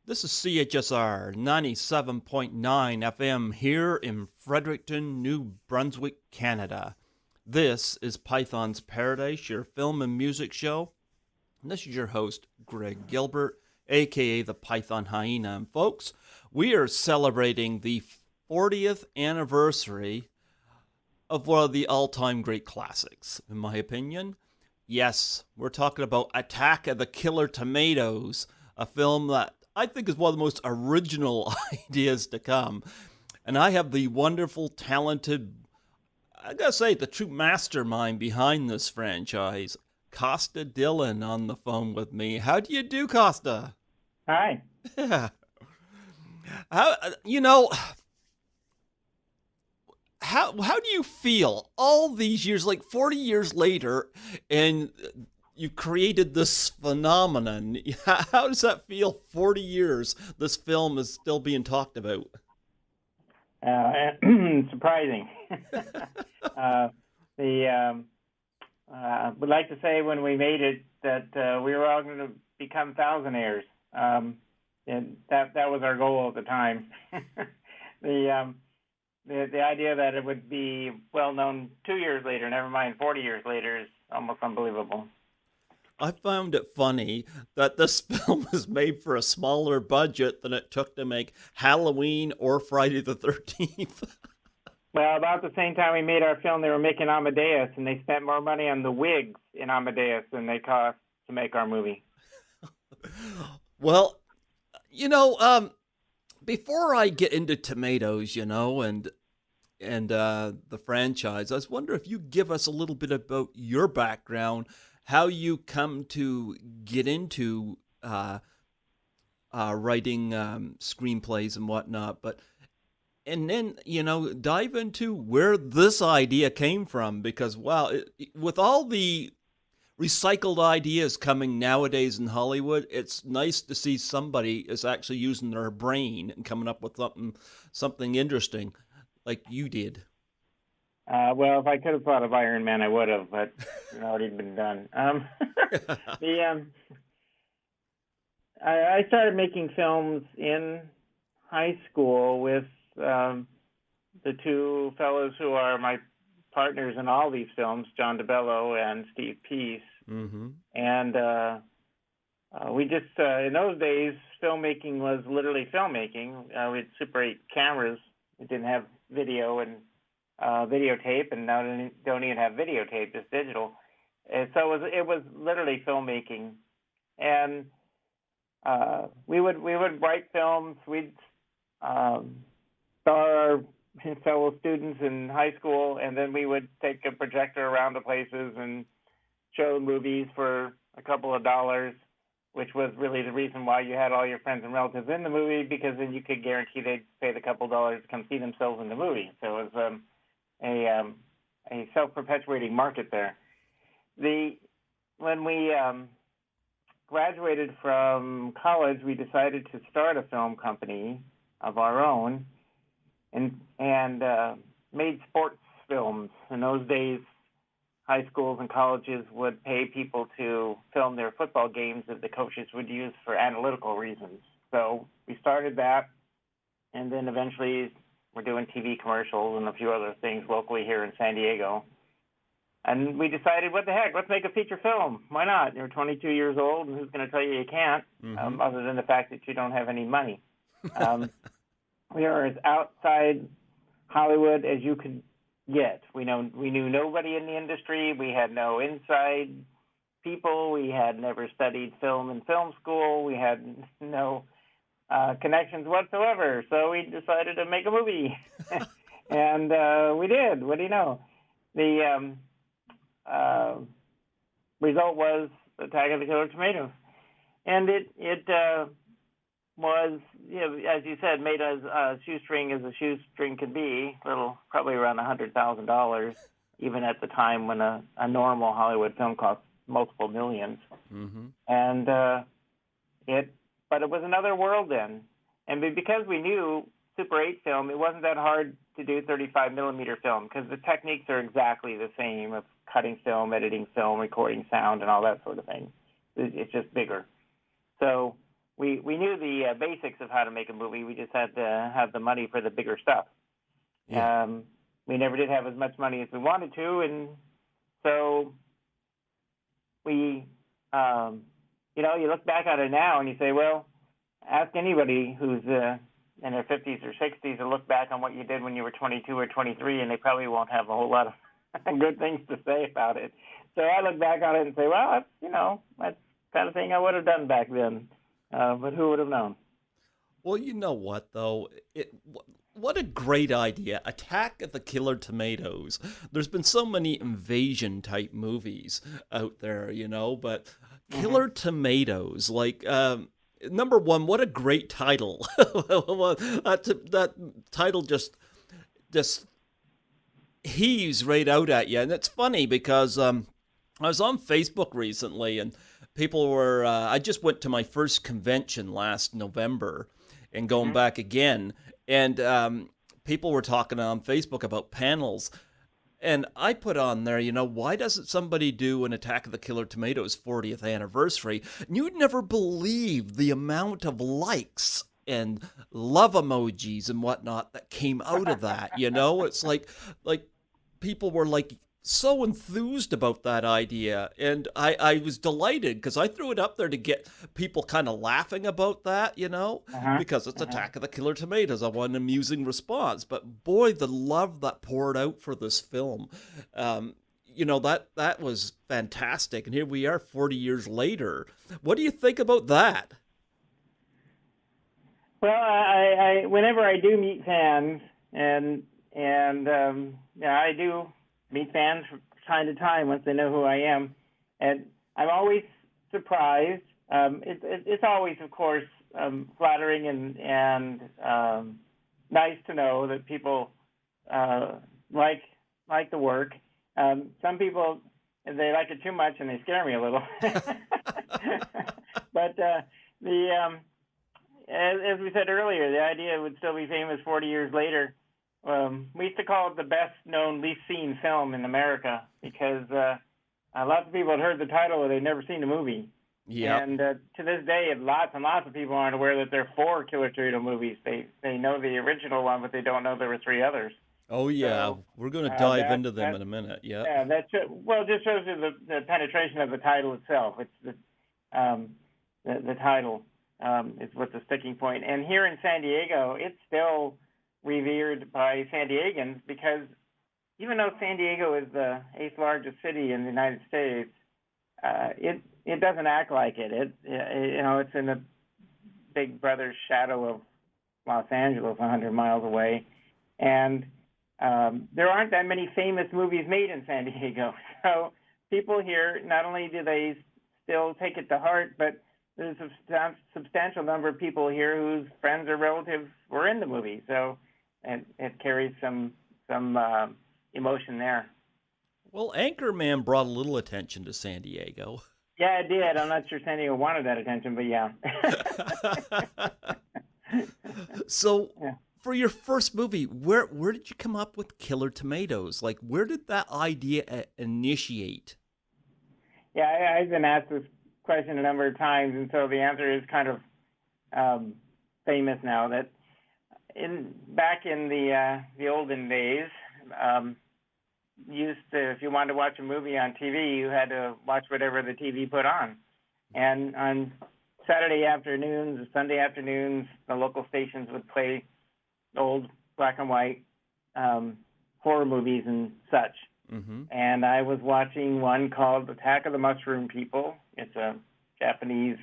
This is CHSR 97.9 FM here in Fredericton, New Brunswick, Canada. This is Python's Paradise, your film and music show. And this is your host, Greg Gilbert, aka the Python Hyena. And folks, we are celebrating the 40th anniversary of one of the all-time great classics, in my opinion. Yes, we're talking about Attack of the Killer Tomatoes, a film that I think is one of the most original ideas to come. And I have the wonderful, talented, I gotta say, the true mastermind behind this franchise, Costa Dillon, on the phone with me. How do you do, Costa? Hi. Yeah. How, you know, how do you feel all these years, like 40 years later, and you created this phenomenon? How does that feel? 40 years, this film is still being talked about. Surprising. Would like to say when we made it that we were all going to become thousandaires, and that was our goal at the time. The idea that it would be well known 2 years later, never mind 40 years later, is almost unbelievable. I found it funny that this film was made for a smaller budget than it took to make Halloween or Friday the 13th. Well, about the same time we made our film, they were making Amadeus, and they spent more money on the wigs in Amadeus than they cost to make our movie. Well, before I get into tomatoes, and the franchise, I was wondering if you give us a little bit about your background, how you come to get into writing screenplays and whatnot, and then dive into where this idea came from, because wow, with all the recycled ideas coming nowadays in Hollywood, it's nice to see somebody is actually using their brain and coming up with something interesting like you did. Well, if I could have thought of Iron Man, I would have, but it's already been done. I started making films in high school with the two fellows who are my partners in all these films, John DeBello and Steve Peace. Mm-hmm. And we just, in those days, filmmaking was literally filmmaking. We had Super 8 cameras. We didn't have video and videotape, and now don't even have videotape, just digital. And so it was literally filmmaking. And we would write films. We'd star our fellow students in high school, and then we would take a projector around to places and show movies for a couple of dollars, which was really the reason why you had all your friends and relatives in the movie, because then you could guarantee they'd pay the couple of dollars to come see themselves in the movie. So it was a self-perpetuating market there. When we graduated from college, we decided to start a film company of our own, and made sports films. In those days, high schools and colleges would pay people to film their football games that the coaches would use for analytical reasons. So we started that, and then eventually we're doing TV commercials and a few other things locally here in San Diego. And we decided, what the heck, let's make a feature film. Why not? You're 22 years old, and who's going to tell you can't, Mm-hmm. other than the fact that you don't have any money? We are as outside Hollywood as you could get. We knew nobody in the industry. We had no inside people. We had never studied film in film school. We had no connections whatsoever. So we decided to make a movie, and we did. What do you know? The result was Attack of the Killer Tomatoes, and it was, as you said, made as a shoestring as a shoestring could be, probably around $100,000, even at the time when a normal Hollywood film cost multiple millions. Mm-hmm. And but it was another world then. And because we knew Super 8 film, it wasn't that hard to do 35 millimeter film, because the techniques are exactly the same of cutting film, editing film, recording sound, and all that sort of thing. It's just bigger. So we knew the basics of how to make a movie. We just had to have the money for the bigger stuff. Yeah. We never did have as much money as we wanted to, and so we, you look back at it now and you say, well, ask anybody who's in their 50s or 60s to look back on what you did when you were 22 or 23, and they probably won't have a whole lot of good things to say about it. So I look back on it and say, well, that's the kind of thing I would have done back then. But who would have known? Well, you know what, though? What a great idea. Attack of the Killer Tomatoes. There's been so many invasion-type movies out there, but Killer Tomatoes, like, number one, what a great title. That title just heaves right out at you. And it's funny because I was on Facebook recently, and people were, I just went to my first convention last November and going back again. And people were talking on Facebook about panels. And I put on there, why doesn't somebody do an Attack of the Killer Tomatoes 40th anniversary? And you'd never believe the amount of likes and love emojis and whatnot that came out of that, It's like people were like so enthused about that idea, and I was delighted because I threw it up there to get people kind of laughing about that, because it's Attack of the Killer Tomatoes. I want an amusing response, but boy, the love that poured out for this film, that was fantastic. And here we are 40 years later. What do you think about that? Well, I whenever I do meet fans, and I do meet fans from time to time once they know who I am, and I'm always surprised. It's always, of course, flattering and nice to know that people like the work. Some people, they like it too much and they scare me a little. But as we said earlier, the idea would still be famous 40 years later. We used to call it the best-known, least-seen film in America because lots of people had heard the title but they'd never seen the movie. Yeah. And to this day, lots and lots of people aren't aware that there are 4 Killer Tomato movies. They know the original one, but they don't know there were 3 others. Oh, yeah. So, we're going to dive into them in a minute. Yeah. Yeah, it just shows you the penetration of the title itself. It's the title is what's the sticking point. And here in San Diego, it's still revered by San Diegans because even though San Diego is the 8th largest city in the United States, it doesn't act like it. It's in the big brother's shadow of Los Angeles, 100 miles away, and there aren't that many famous movies made in San Diego. So people here, not only do they still take it to heart, but there's a substantial number of people here whose friends or relatives were in the movie. So it carries some emotion there. Well, Anchorman brought a little attention to San Diego. Yeah, it did. I'm not sure San Diego wanted that attention, but yeah. So, for your first movie, where did you come up with Killer Tomatoes? Like, where did that idea initiate? Yeah, I've been asked this question a number of times, and so the answer is kind of famous now. That back in the olden days, if you wanted to watch a movie on TV, you had to watch whatever the TV put on. And on Saturday afternoons or Sunday afternoons, the local stations would play old black and white horror movies and such. Mm-hmm. And I was watching one called Attack of the Mushroom People. It's a Japanese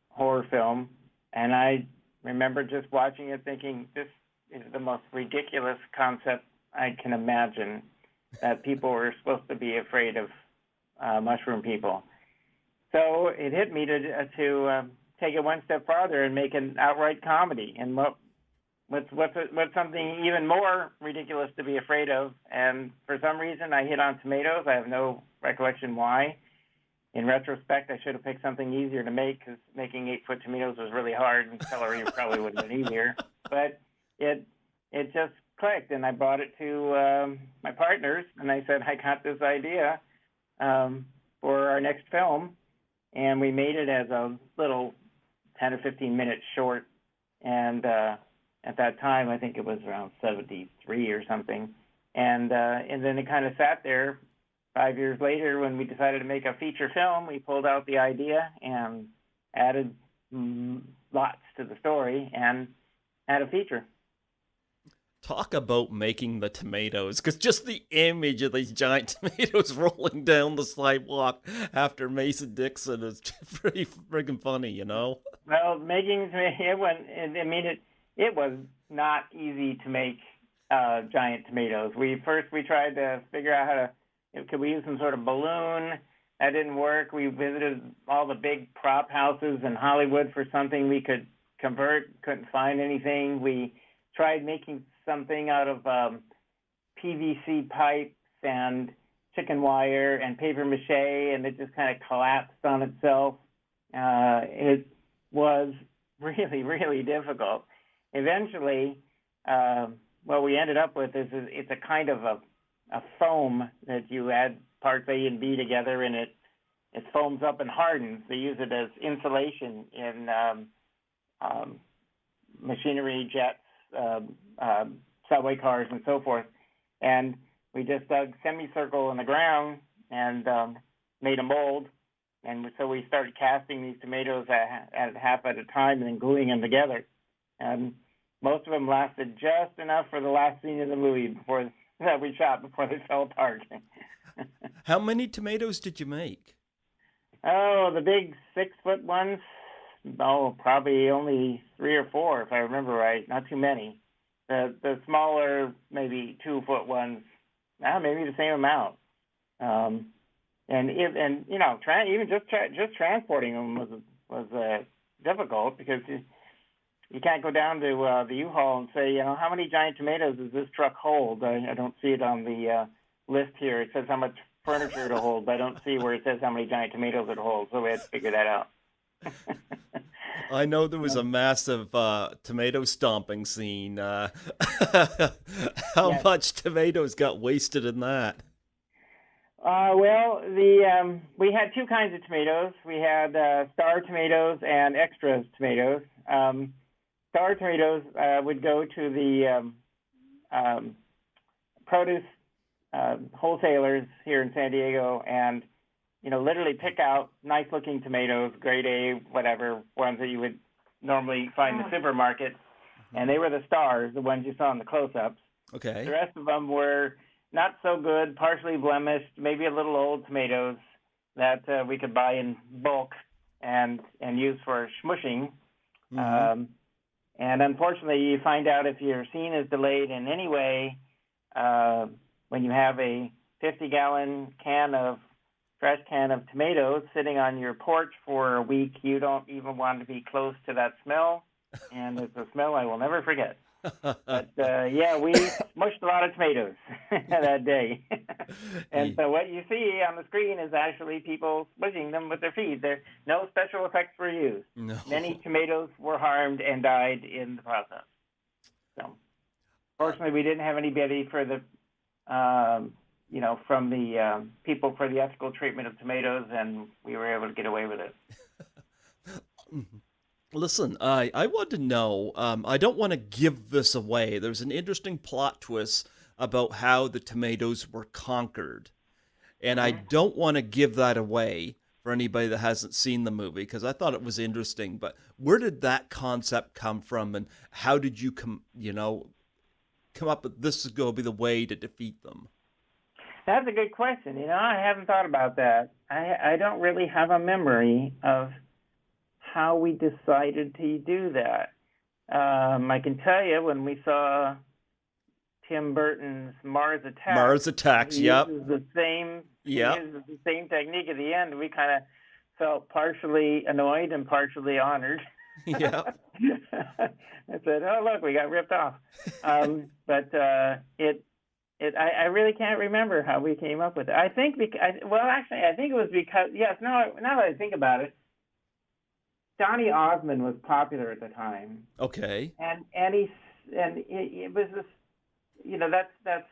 horror film. And I remember just watching it thinking, this is the most ridiculous concept I can imagine, that people were supposed to be afraid of mushroom people. So it hit me to take it one step farther and make an outright comedy. And what's something even more ridiculous to be afraid of? And for some reason, I hit on tomatoes. I have no recollection why. In retrospect, I should have picked something easier to make because making 8-foot tomatoes was really hard, and celery probably would have been easier. But it just clicked, and I brought it to my partners, and I said, I got this idea for our next film, and we made it as a little 10 or 15 minutes short. And at that time, I think it was around 73 or something. And then it kind of sat there. 5 years later, when we decided to make a feature film, we pulled out the idea and added lots to the story and had a feature. Talk about making the tomatoes, because just the image of these giant tomatoes rolling down the sidewalk after Mason Dixon is pretty friggin' funny, you know? Well, it was not easy to make giant tomatoes. We tried to figure out how to, could we use some sort of balloon? That didn't work. We visited all the big prop houses in Hollywood for something we could convert, couldn't find anything. We tried making something out of PVC pipes and chicken wire and paper mache, and it just kind of collapsed on itself. It was really, really difficult. Eventually, what we ended up with is it's a kind of a foam that you add parts A and B together, and it foams up and hardens. They use it as insulation in machinery, jets, subway cars, and so forth. And we just dug semicircle in the ground and made a mold. And so we started casting these tomatoes at half at a time and then gluing them together. And most of them lasted just enough for the last scene of the movie that we shot before they fell apart. How many tomatoes did you make? Oh, the big 6-foot ones? Oh, probably only 3 or 4, if I remember right. Not too many. The smaller, maybe 2-foot ones, maybe the same amount. And you know, even just transporting them was difficult, because you can't go down to the U-Haul and say, you know, how many giant tomatoes does this truck hold? I don't see it on the list here. It says how much furniture to hold, but I don't see where it says how many giant tomatoes it holds. So we had to figure that out. I know there was a massive tomato stomping scene. How much tomatoes got wasted in that? Well, we had 2 kinds of tomatoes. We had star tomatoes and extras tomatoes. Star tomatoes would go to the produce wholesalers here in San Diego, and literally pick out nice-looking tomatoes, grade A, whatever, ones that you would normally find in the supermarket, and they were the stars, the ones you saw in the close-ups. Okay. The rest of them were not so good, partially blemished, maybe a little old tomatoes that we could buy in bulk and use for smushing. Mm-hmm. And unfortunately, you find out if your scene is delayed in any way when you have a 50-gallon fresh can of tomatoes sitting on your porch for a week. You don't even want to be close to that smell, and it's a smell I will never forget. But we mushed a lot of tomatoes that day. And so what you see on the screen is actually people smushing them with their feet. There no special effects were used. No. Many tomatoes were harmed and died in the process. So fortunately, we didn't have anybody for the from the people for the ethical treatment of tomatoes, and we were able to get away with it. Listen, I want to know, I don't want to give this away. There's an interesting plot twist about how the tomatoes were conquered. And I don't want to give that away for anybody that hasn't seen the movie, because I thought it was interesting. But where did that concept come from, and how did you come up with this is going to be the way to defeat them? That's a good question. I haven't thought about that. I don't really have a memory of how we decided to do that. I can tell you when we saw Tim Burton's Mars Attacks. Mars Attacks, he yep. uses the same technique at the end. We kind of felt partially annoyed and partially honored. Yeah. I said, "Oh, look, we got ripped off." But I really can't remember how we came up with it. I think I think it was because now that I think about it, Donny Osmond was popular at the time. Okay. And it was this, that's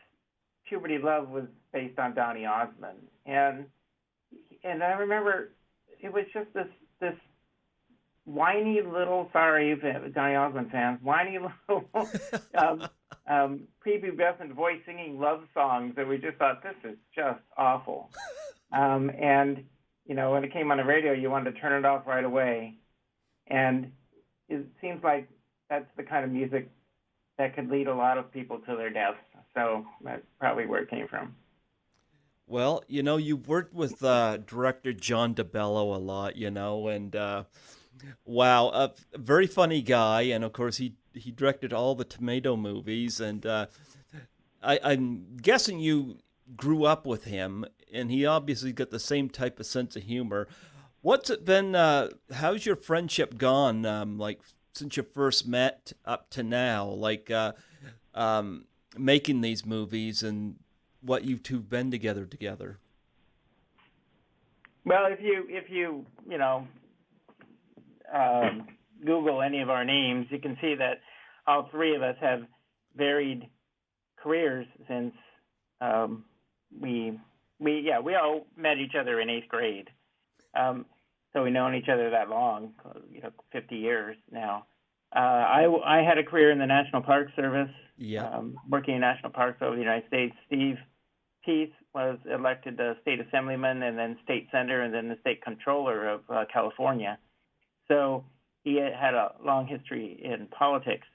Puberty Love was based on Donny Osmond, and I remember it was just this whiny little, sorry, Johnny Osmond fans, whiny little prepubescent voice singing love songs that we just thought, this is just awful. And, you know, when it came on the radio, you wanted to turn it off right away. And it seems like that's the kind of music that could lead a lot of people to their deaths. So that's probably where it came from. Well, you know, you've worked with director John DeBello a lot, you know, and wow, a very funny guy. And of course, he directed all the Tomato movies. And I'm guessing you grew up with him, and he obviously got the same type of sense of humor. What's it been? How's your friendship gone? Like since you first met up to now, like making these movies and what you two have been together. Well, if you Google any of our names, you can see that all three of us have varied careers since we all met each other in eighth grade. So we've known each other that long, 50 years now. I had a career in the National Park Service, working in national parks over the United States. Steve Peace was elected state assemblyman and then state senator and then the state controller of California. So he had a long history in politics.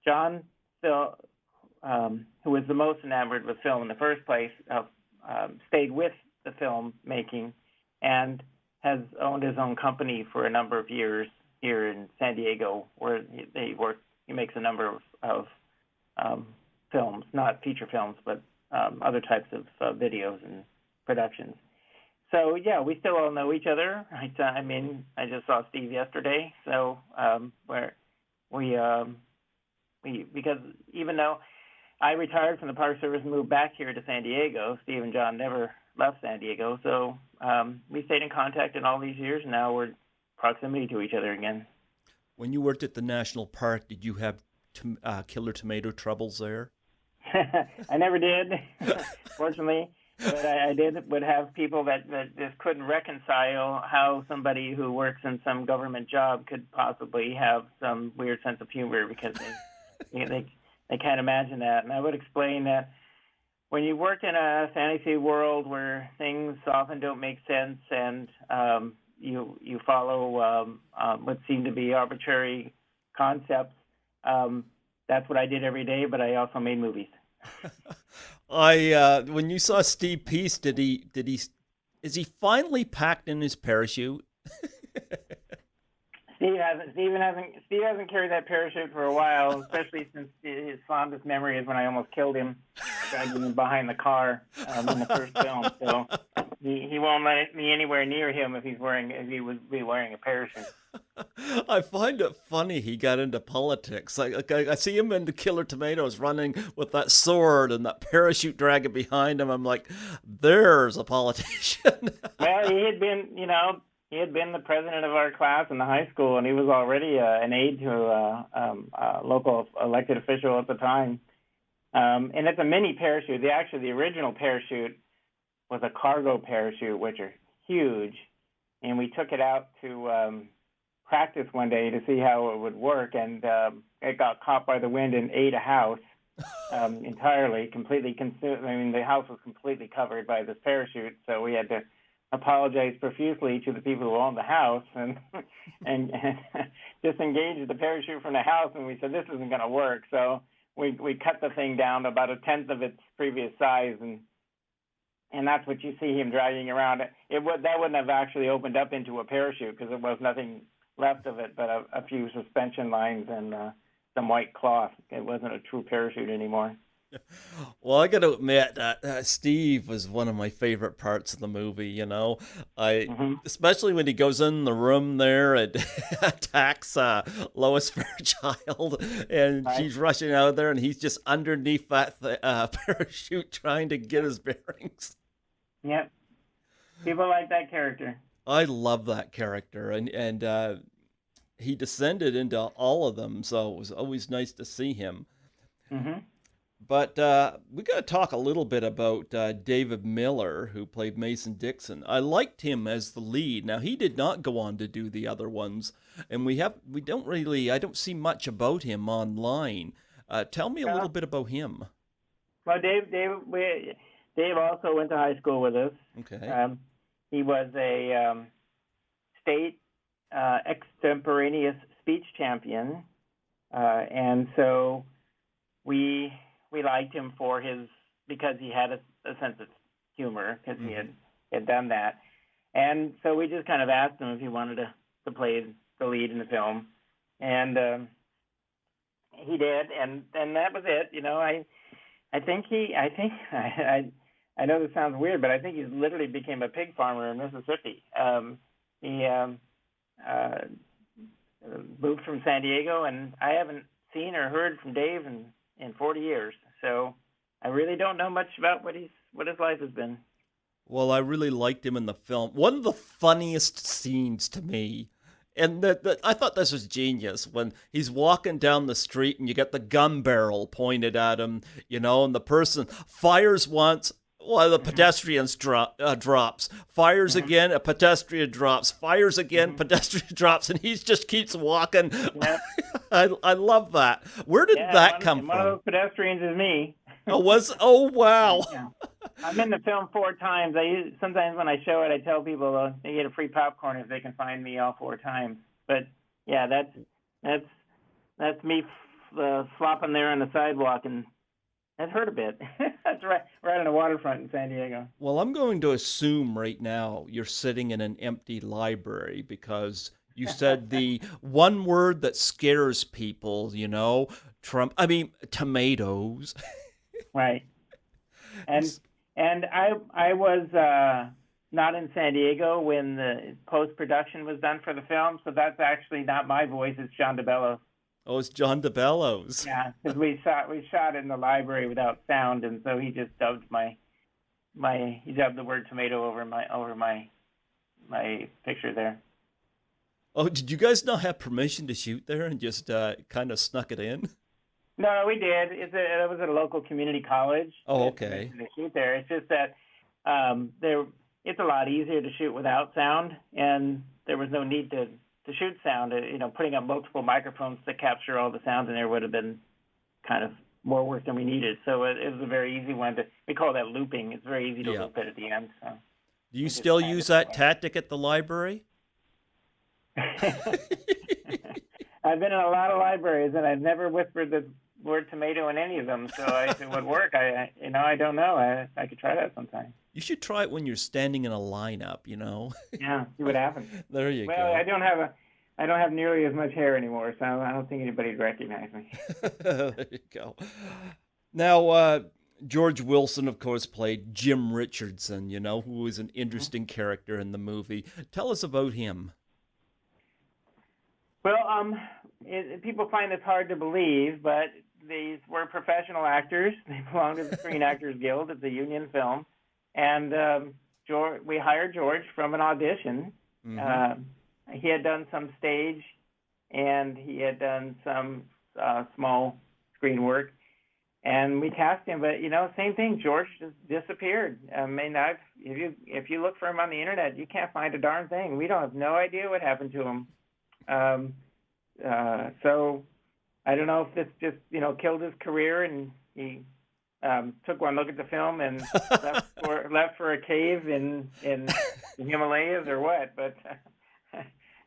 John, who was the most enamored with film in the first place, stayed with the film making and has owned his own company for a number of years here in San Diego, where he makes a number of films, not feature films, but other types of videos and productions. So yeah, we still all know each other. I mean, I just saw Steve yesterday, so because even though I retired from the Park Service and moved back here to San Diego, Steve and John never left San Diego, so we stayed in contact in all these years, and now we're proximity to each other again. When you worked at the national park, did you have killer tomato troubles there? I never did, fortunately, but I would have people that just couldn't reconcile how somebody who works in some government job could possibly have some weird sense of humor, because they can't imagine that. And I would explain that when you work in a fantasy world where things often don't make sense and you follow what seem to be arbitrary concepts, that's what I did every day, but I also made movies. When you saw Steve Peace, is he finally packed in his parachute? Steve hasn't carried that parachute for a while, especially since his fondest memory is when I almost killed him, dragging him behind the car in the first film. So he won't let me anywhere near him if he would be wearing a parachute. I find it funny he got into politics. I see him in the Killer Tomatoes running with that sword and that parachute dragging behind him. I'm like, there's a politician. Well, he had been the president of our class in the high school, and he was already an aide to a local elected official at the time. And it's a mini parachute. The original parachute was a cargo parachute, which are huge. And we took it out to practice one day to see how it would work, and it got caught by the wind and ate a house entirely, completely consumed. I mean, the house was completely covered by this parachute, so we had to apologize profusely to the people who owned the house and disengage the parachute from the house, and we said, this isn't going to work. So we cut the thing down to about a tenth of its previous size, and that's what you see him dragging around. That wouldn't have actually opened up into a parachute because there was nothing left of it but a few suspension lines and some white cloth. It wasn't a true parachute anymore. Well, I got to admit that Steve was one of my favorite parts of the movie. You know, especially when he goes in the room there and attacks Lois Fairchild, and she's rushing out there, and he's just underneath that parachute trying to get his bearings. Yep, people like that character. I love that character, and he descended into all of them, so it was always nice to see him. Mm-hmm. But we got to talk a little bit about David Miller, who played Mason Dixon. I liked him as the lead. Now he did not go on to do the other ones, and I don't see much about him online. Tell me a Yeah. little bit about him. Well, Dave also went to high school with us. Okay. He was a state extemporaneous speech champion, and so we liked him because he had a sense of humor, because he had done that, and so we just kind of asked him if he wanted to play the lead in the film, and he did, and that was it. I know this sounds weird, but I think he literally became a pig farmer in Mississippi. He moved from San Diego, and I haven't seen or heard from Dave in 40 years. So I really don't know much about what his life has been. Well, I really liked him in the film. One of the funniest scenes to me, and I thought this was genius, when he's walking down the street and you get the gun barrel pointed at him, and the person fires once, well, the pedestrian drops, fires again, a pedestrian drops, fires again, pedestrian drops, and he just keeps walking. Yep. I love that. Where did that come from? One of those pedestrians is me. Oh, wow. Yeah. I'm in the film 4 times. Sometimes when I show it, I tell people they get a free popcorn if they can find me all 4 times. But yeah, that's me flopping there on the sidewalk, and that hurt a bit. That's right on the waterfront in San Diego. Well, I'm going to assume right now you're sitting in an empty library, because you said the one word that scares people, tomatoes. Right. And I was not in San Diego when the post-production was done for the film, so that's actually not my voice, it's John DeBello. Oh, it's John DeBello's. Yeah, because we shot in the library without sound, and so he just dubbed he dubbed the word tomato over my picture there. Oh, did you guys not have permission to shoot there and just kind of snuck it in? No, we did. It was at a local community college. Oh, okay. To shoot there. It's just that it's a lot easier to shoot without sound, and there was no need to shoot sound. Putting up multiple microphones to capture all the sounds in there would have been kind of more work than we needed. So it was a very easy one we call that looping. It's very easy to loop it at the end. So. Do you still use that tactic at the library? I've been in a lot of libraries, and I've never whispered the word tomato in any of them, so if it would work, I don't know. I could try that sometime. You should try it when you're standing in a lineup, Yeah, see what happens. There you go. Well, I don't have nearly as much hair anymore, so I don't think anybody would recognize me. There you go. Now, George Wilson, of course, played Jim Richardson, who was an interesting character in the movie. Tell us about him. Well, people find this hard to believe, but these were professional actors. They belonged to the Screen Actors Guild. It's a union film. And we hired George from an audition. He had done some stage, and he had done some small screen work. And we cast him, but, same thing. George just disappeared. I mean, if you look for him on the Internet, you can't find a darn thing. We don't have no idea what happened to him. So I don't know if this just, killed his career, and he took one look at the film and left for a cave in the Himalayas or what, but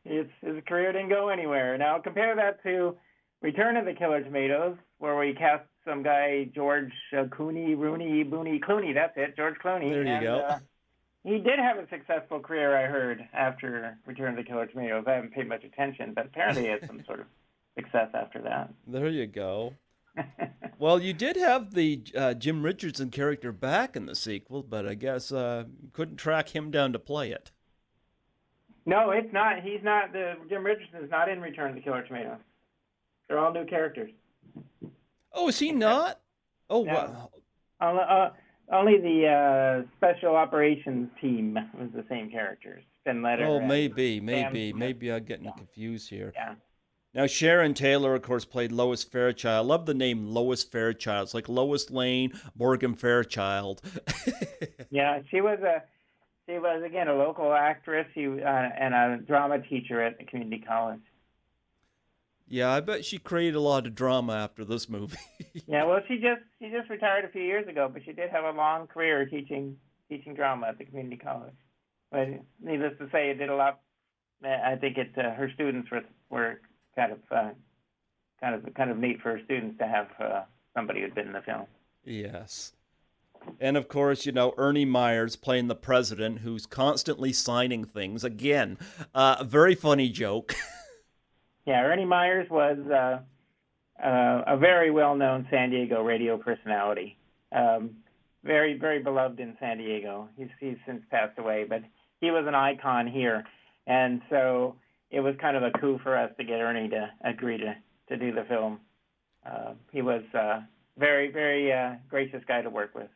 his career didn't go anywhere. Now compare that to Return of the Killer Tomatoes, where we cast some guy, George Clooney, that's it, George Clooney. There you go. He did have a successful career, I heard, after Return of the Killer Tomatoes. I haven't paid much attention, but apparently he had some sort of success after that. There you go. Well, you did have the Jim Richardson character back in the sequel, but I guess couldn't track him down to play it. No, it's not. He's not. Jim Richardson is not in Return of the Killer Tomatoes. They're all new characters. Oh, is he not? Oh, no. Wow. Only the special operations team was the same characters. Finn Letter. Oh, maybe I'm getting confused here. Yeah. Now, Sharon Taylor, of course, played Lois Fairchild. I love the name Lois Fairchild. It's like Lois Lane, Morgan Fairchild. Yeah, she was again a local actress. And a drama teacher at the community college. Yeah, I bet she created a lot of drama after this movie. Yeah, well, she just retired a few years ago, but she did have a long career teaching drama at the community college. But needless to say, it did a lot. I think her students were kind of neat for her students to have somebody who'd been in the film. Yes. And of course, Ernie Myers playing the president who's constantly signing things. Again, a very funny joke. Yeah, Ernie Myers was a very well-known San Diego radio personality. Very, very beloved in San Diego. He's since passed away, but he was an icon here. And so it was kind of a coup for us to get Ernie to agree to do the film. He was a very, very gracious guy to work with.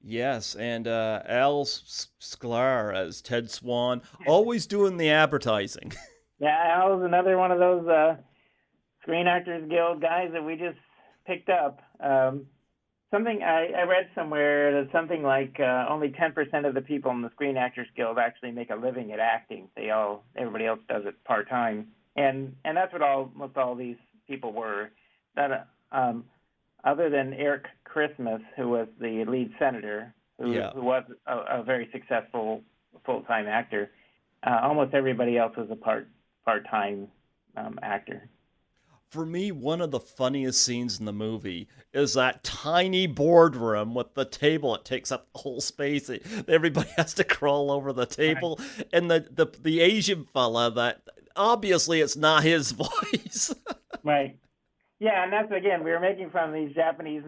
Yes, and Al Sklar as Ted Swann, always doing the advertising. Yeah, Al's another one of those Screen Actors Guild guys that we just picked up. Something I read somewhere that something like only 10% of the people in the Screen Actors Guild actually make a living at acting. Everybody else does it part time, and that's what almost all these people were. That other than Eric Christmas, who was the lead senator, who was a very successful full-time actor, almost everybody else was a part-time actor. For me, one of the funniest scenes in the movie is that tiny boardroom with the table. It takes up the whole space. Everybody has to crawl over the table. Right. And the Asian fella, that obviously it's not his voice. Right. Yeah, and that's, again, we were making fun of these Japanese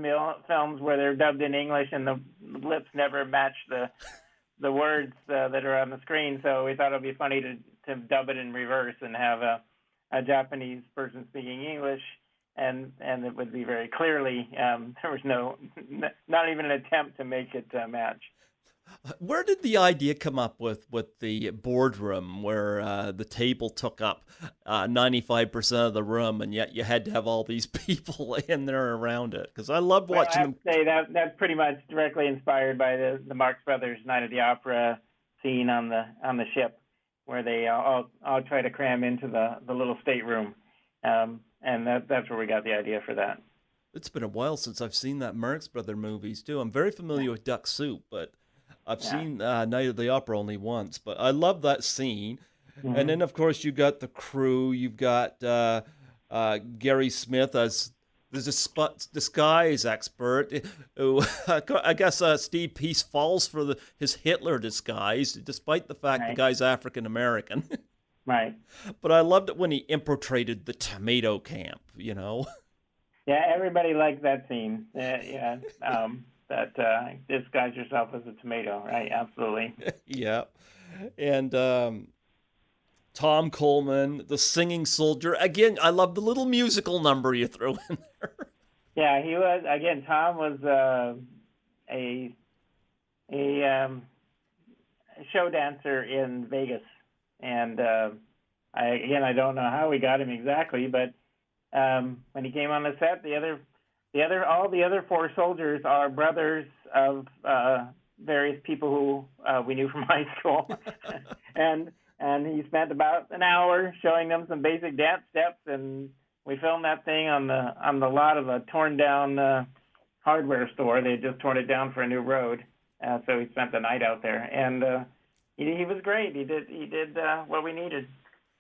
films where they're dubbed in English and the lips never match the words that are on the screen. So we thought it would be funny to dub it in reverse and have a Japanese person speaking English, and it would be very clearly, there was not even an attempt to make it match. Where did the idea come up with the boardroom where the table took up 95% of the room, and yet you had to have all these people in there around it? Because I love watching them. I have to say that's pretty much directly inspired by the Marx Brothers Night at the Opera scene on the ship, where they all try to cram into the little stateroom, and that's where we got the idea for that. It's been a while since I've seen that Marx Brother movies too. I'm very familiar with Duck Soup, but I've seen Night of the Opera only once. But I love that scene. Mm-hmm. And then, of course, you got the crew. You've got Gary Smith as there's a disguise expert who I guess Steve Peace falls for his Hitler disguise, despite the fact the guy's African American. Right. But I loved it when he infiltrated the tomato camp. Yeah, everybody liked that scene. Yeah. That disguise yourself as a tomato, right? Absolutely. Yeah. And Tom Coleman, the singing soldier. Again, I love the little musical number you threw in there. Yeah, he was. Again, Tom was a show dancer in Vegas, and I don't know how we got him exactly, but when he came on the set, all the other four soldiers are brothers of various people who we knew from high school, and he spent about an hour showing them some basic dance steps, and we filmed that thing on the lot of a torn down hardware store. They had just torn it down for a new road, so we spent the night out there, and he was great. He did what we needed.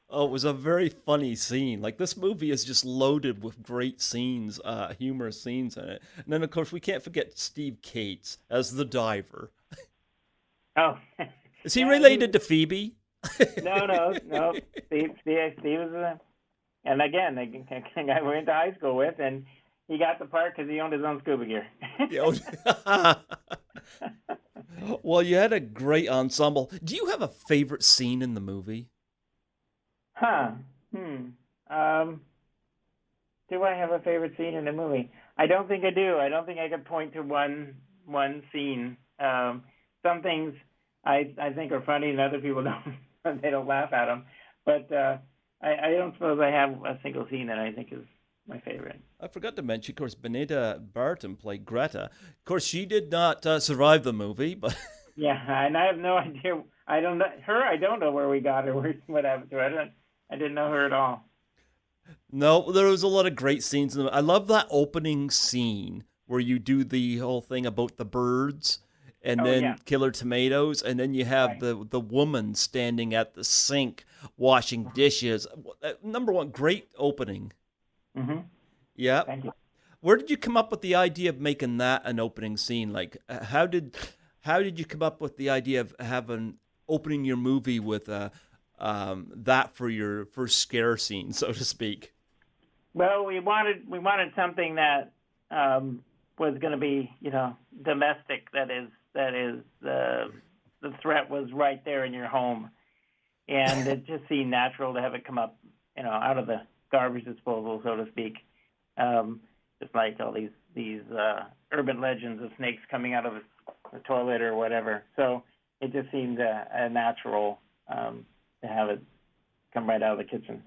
Oh, it was a very funny scene. Like, this movie is just loaded with great scenes, humorous scenes in it. And then, of course, we can't forget Steve Cates as the diver. Oh. Is he related to Phoebe? No. Steve was and again, the guy we went to high school with, and he got the part because he owned his own scuba gear. Well, you had a great ensemble. Do you have a favorite scene in the movie? Do I have a favorite scene in the movie? I don't think I do. I don't think I could point to one scene. Some things I think are funny, and other people don't. They don't laugh at them. But I don't suppose I have a single scene that I think is my favorite. I forgot to mention, of course, Benita Barton played Greta. Of course, she did not survive the movie, but Yeah, and I have no idea. I don't know her. I don't know where we got her. What happened to her? I didn't know her at all. no, there was a lot of great scenes in the. I love that opening scene where you do the whole thing about the birds and Oh then yeah, Killer Tomatoes, and then you have right. the woman standing at the sink washing dishes. Number one, great opening. Mm-hmm. Yeah. Thank you. Where did you come up with the idea of making that an opening scene? Like, how did you come up with the idea of having opening your movie with that for your first scare scene, so to speak? Well, we wanted something that was going to be, domestic. That is the threat was right there in your home, and it just seemed natural to have it come up, out of the garbage disposal, so to speak. Just like all these urban legends of snakes coming out of the toilet or whatever. So it just seemed a natural to have it come right out of the kitchen.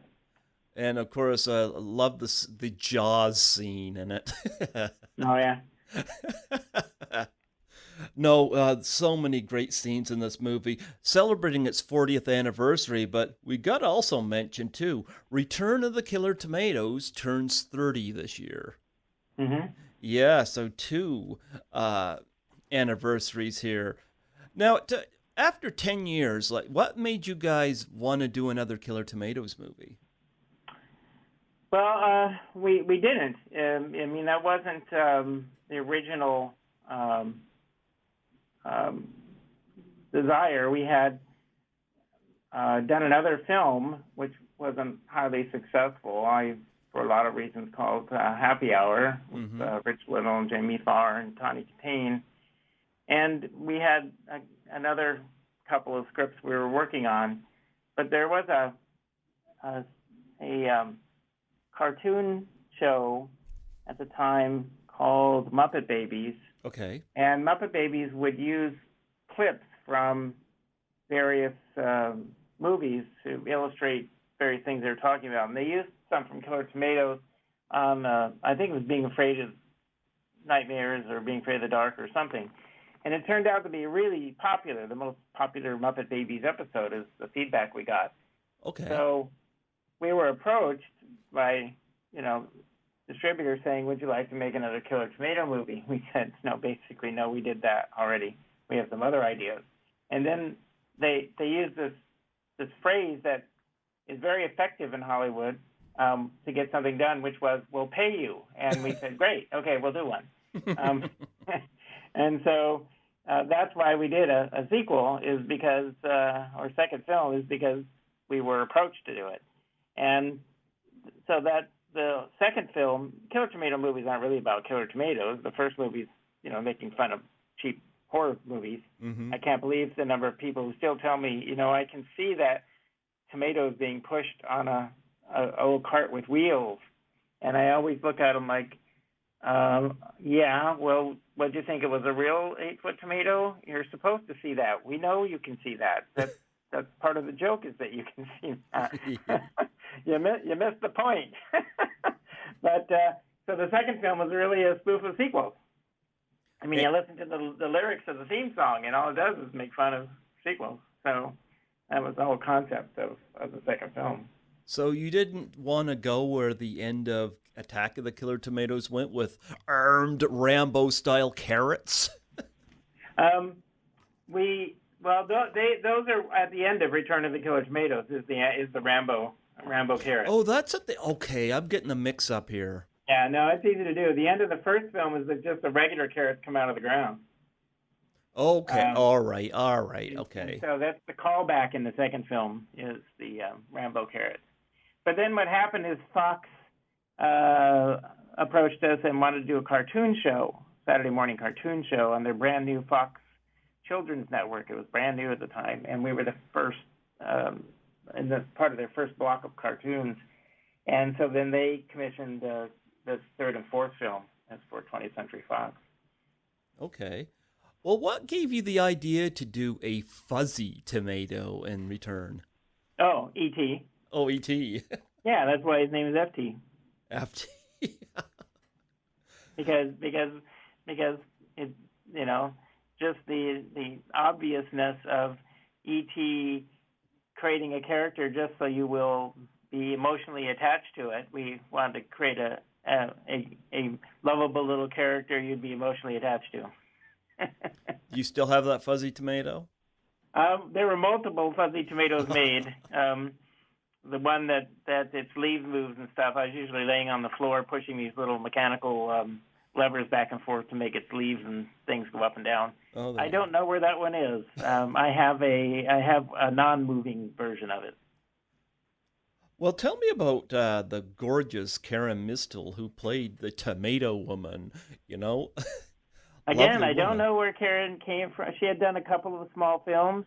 And of course, I love the Jaws scene in it. Oh yeah. No, so many great scenes in this movie, celebrating its 40th anniversary. But we got to also mention too, Return of the Killer Tomatoes turns 30 this year. Mm-hmm. Yeah, so two anniversaries here. Now, after 10 years, like, what made you guys want to do another Killer Tomatoes movie? Well, we didn't. I mean, that wasn't the original desire. We had done another film, which wasn't highly successful. For a lot of reasons, called Happy Hour, with Rich Little and Jamie Farr and Tawny Kitaen. And we had another couple of scripts we were working on, but there was a cartoon show at the time called Muppet Babies. Okay. And Muppet Babies would use clips from various movies to illustrate various things they were talking about. And they used some from Killer Tomatoes on, I think it was Being Afraid of Nightmares or Being Afraid of the Dark or something. And it turned out to be really popular. The most popular Muppet Babies episode is the feedback we got. Okay. So we were approached by, distributors saying, would you like to make another Killer Tomato movie? We said, no, basically, no, we did that already. We have some other ideas. And then they used this phrase that is very effective in Hollywood to get something done, which was, we'll pay you. And we said, great, okay, we'll do one. And so that's why we did a sequel, is because, or second film, is because we were approached to do it. And so that the second film, Killer Tomato movies aren't really about killer tomatoes. The first movie's, making fun of cheap horror movies. Mm-hmm. I can't believe the number of people who still tell me, I can see that tomatoes being pushed on a old cart with wheels. And I always look at them like, yeah, well, what do you think? It was a real 8-foot tomato? You're supposed to see that. We know you can see that. That's part of the joke, is that you can see that. You missed the point. But so the second film was really a spoof of sequels. I mean, you listen to the lyrics of the theme song, and all it does is make fun of sequels. So that was the whole concept of the second film. So you didn't want to go where the end of Attack of the Killer Tomatoes went, with armed Rambo-style carrots? Those are at the end of Return of the Killer Tomatoes. Is the Rambo carrot? Oh, that's at the. Okay, I'm getting a mix-up here. Yeah, no, it's easy to do. The end of the first film is that just the regular carrots come out of the ground. Okay, all right, okay. And so that's the callback in the second film, is the Rambo carrots. But then what happened is Fox approached us and wanted to do a cartoon show, Saturday morning cartoon show, on their brand new Fox Children's Network. It was brand new at the time, and we were the first, in the part of their first block of cartoons. And so then they commissioned the third and fourth film as for 20th Century Fox. Okay. Well, what gave you the idea to do a fuzzy tomato in Return? Oh, E.T. Oh, E.T. Yeah, that's why his name is FT. FT. because it, you know, just the obviousness of E.T. creating a character just so you will be emotionally attached to it. We wanted to create a lovable little character you'd be emotionally attached to. Do you still have that fuzzy tomato? There were multiple fuzzy tomatoes made. The one that its leaves moves and stuff, I was usually laying on the floor pushing these little mechanical levers back and forth to make its leaves and things go up and down. Oh, I don't know where that one is. I have a non-moving version of it. Well, tell me about the gorgeous Karen Mistel who played the Tomato Woman. You know, Again, I don't woman. know where Karen came from. She had done a couple of small films.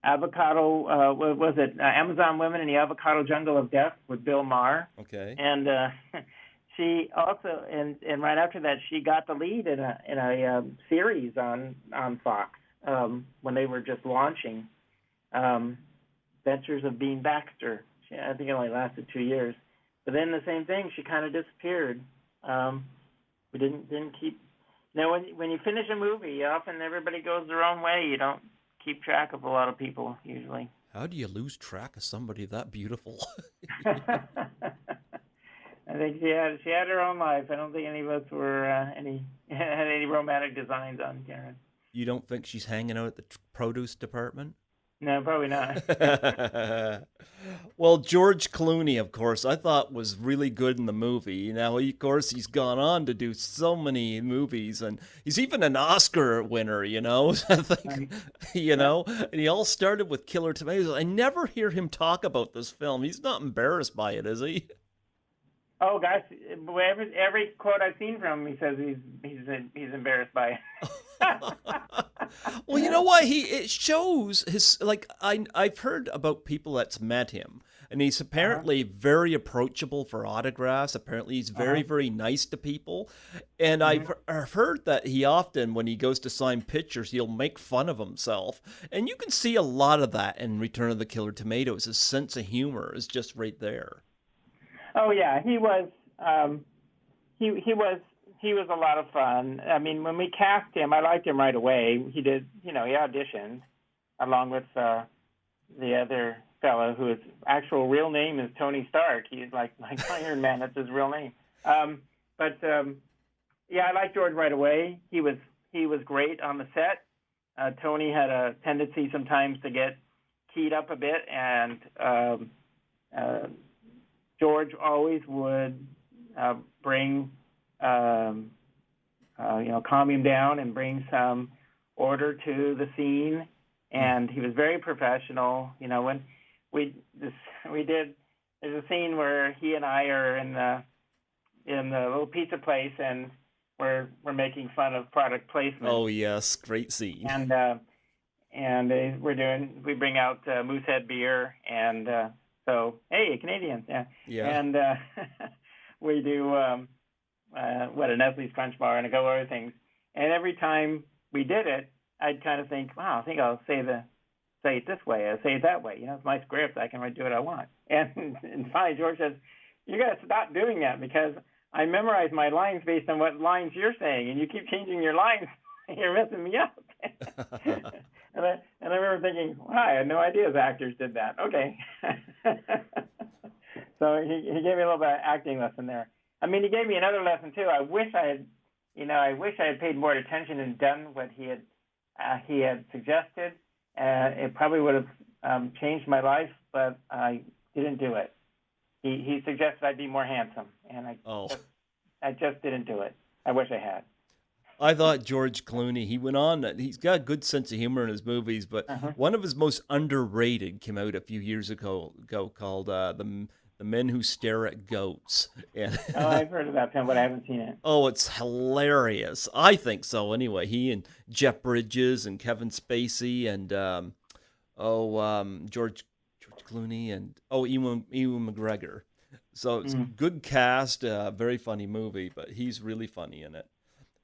Avocado, what was it? Amazon Women in the Avocado Jungle of Death with Bill Maher. Okay. And she also, and right after that, she got the lead in a series on Fox when they were just launching Adventures of Bean Baxter. I think it only lasted 2 years. But then the same thing, she kind of disappeared. We didn't keep. Now, when you finish a movie, often everybody goes their own way. You don't keep track of a lot of people usually. How do you lose track of somebody that beautiful? I think she had her own life. I don't think any of us were had any romantic designs on Karen. You don't think she's hanging out at the produce department? No, probably not. Well, George Clooney, of course, I thought was really good in the movie. Now, of course, he's gone on to do so many movies, and he's even an Oscar winner, you know? I think, you know, and he all started with Killer Tomatoes. I never hear him talk about this film. He's not embarrassed by it, is he? Oh gosh, every quote I've seen from him, he says he's embarrassed by it. Well, you know what? It shows his, like, I've heard about people that's met him, and he's apparently very approachable for autographs. Apparently, he's very nice to people, and I've heard that he often, when he goes to sign pictures, he'll make fun of himself, and you can see a lot of that in Return of the Killer Tomatoes. His sense of humor is just right there. Oh yeah, he was. He was a lot of fun. I mean, when we cast him, I liked him right away. He did, he auditioned along with the other fellow whose actual real name is Tony Stark. He's like Iron Man. That's his real name. But I liked George right away. He was great on the set. Tony had a tendency sometimes to get keyed up a bit, and George always would bring, calm him down and bring some order to the scene. And he was very professional. You know, when there's a scene where he and I are in the little pizza place, and we're making fun of product placement. Oh yes, great scene. And we bring out Moosehead beer, and so, hey, Canadians, yeah. And we do a Nestle's Crunch Bar and a couple other things. And every time we did it, I'd kind of think, wow, I think I'll say it this way, or say it that way. You know, it's my script. I can do what I want. And finally, George says, you got to stop doing that, because I memorize my lines based on what lines you're saying, and you keep changing your lines. You're messing me up. And I remember thinking, wow, I had no idea the actors did that. Okay. So he gave me a little bit of acting lesson there. I mean, he gave me another lesson too. I wish I had paid more attention and done what he had suggested. It probably would have changed my life, but I didn't do it. He suggested I be more handsome, and I just didn't do it. I wish I had. I thought George Clooney, he's got a good sense of humor in his movies, but one of his most underrated came out a few years ago called The Men Who Stare at Goats. And I've heard of that film, but I haven't seen it. Oh, it's hilarious. I think so anyway. He and Jeff Bridges and Kevin Spacey and George Clooney and Ewan McGregor. So it's a good cast, very funny movie, but he's really funny in it.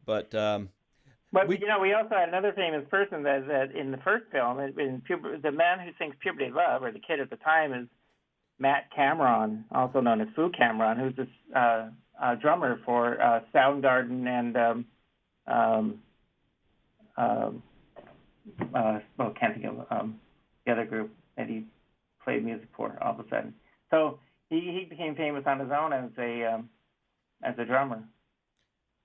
But we also had another famous person that in the first film, the man who sings "Puberty Love," or the kid at the time, is Matt Cameron, also known as Fu Cameron, who's this drummer for Soundgarden and can't think of the other group that he played music for all of a sudden. So he became famous on his own as a drummer.